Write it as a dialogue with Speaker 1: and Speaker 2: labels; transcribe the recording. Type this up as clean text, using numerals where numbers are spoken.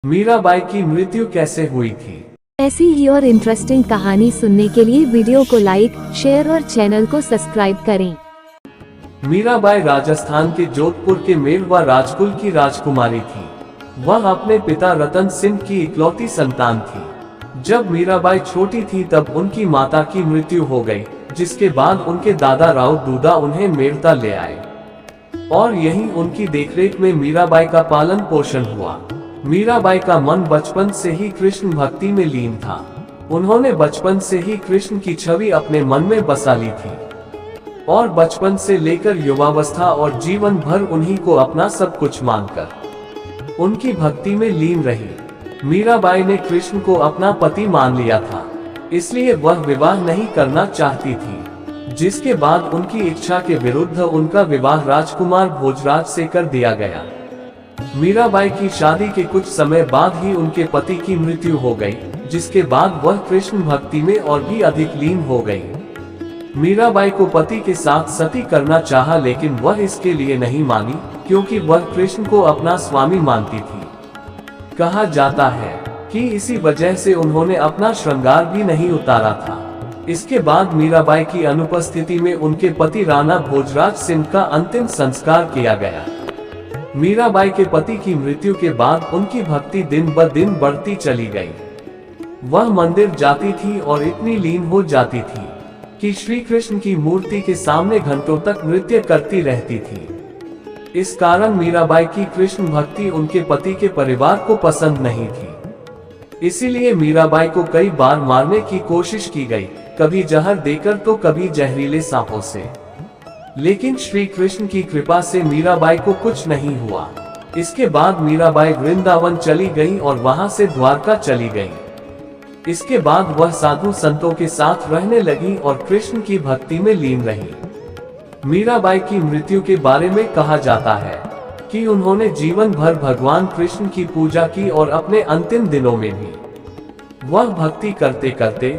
Speaker 1: मीराबाई की मृत्यु कैसे हुई थी?
Speaker 2: ऐसी ही और इंटरेस्टिंग कहानी सुनने के लिए वीडियो को लाइक, शेयर और चैनल को सब्सक्राइब करें।
Speaker 1: मीराबाई राजस्थान के जोधपुर के मेरवा राजकुल की राजकुमारी थी। वह अपने पिता रतन सिंह की इकलौती संतान थी। जब मीराबाई छोटी थी तब उनकी माता की मृत्यु हो गई, जिसके बाद उनके दादा राव दूदा उन्हें मेरता ले आए और यहीं उनकी देखरेख में मीराबाई का पालन पोषण हुआ। मीराबाई का मन बचपन से ही कृष्ण भक्ति में लीन था। उन्होंने बचपन से ही कृष्ण की छवि अपने मन में बसा ली थी और बचपन से लेकर युवावस्था और जीवन भर उन्हीं को अपना सब कुछ मानकर उनकी भक्ति में लीन रही। मीराबाई ने कृष्ण को अपना पति मान लिया था, इसलिए वह विवाह नहीं करना चाहती थी, जिसके बाद उनकी इच्छा के विरुद्ध उनका विवाह राजकुमार भोजराज से कर दिया गया। मीराबाई की शादी के कुछ समय बाद ही उनके पति की मृत्यु हो गई, जिसके बाद वह कृष्ण भक्ति में और भी अधिक लीन हो गई। मीराबाई को पति के साथ सती करना चाहा, लेकिन वह इसके लिए नहीं मानी, क्योंकि वह कृष्ण को अपना स्वामी मानती थी। कहा जाता है कि इसी वजह से उन्होंने अपना श्रृंगार भी नहीं उतारा था। इसके बाद मीराबाई की अनुपस्थिति में उनके पति राणा भोजराज सिंह का अंतिम संस्कार किया गया। मीराबाई के पति की मृत्यु के बाद उनकी भक्ति दिन ब दिन बढ़ती चली गई। वह मंदिर जाती थी और इतनी लीन हो जाती थी कि श्री कृष्ण की मूर्ति के सामने घंटों तक नृत्य करती रहती थी। इस कारण मीराबाई की कृष्ण भक्ति उनके पति के परिवार को पसंद नहीं थी। इसीलिए मीराबाई को कई बार मारने की कोशिश की गई, कभी जहर देकर तो कभी जहरीले सांपों से, लेकिन श्री कृष्ण की कृपा से मीराबाई को कुछ नहीं हुआ। इसके बाद मीराबाई वृंदावन चली गई और वहां से द्वारका चली गई। इसके बाद वह साधु संतों के साथ रहने लगी और कृष्ण की भक्ति में लीन रही। मीराबाई की मृत्यु के बारे में कहा जाता है कि उन्होंने जीवन भर भगवान कृष्ण की पूजा की और अपने अंतिम दिनों में भी वह भक्ति करते करते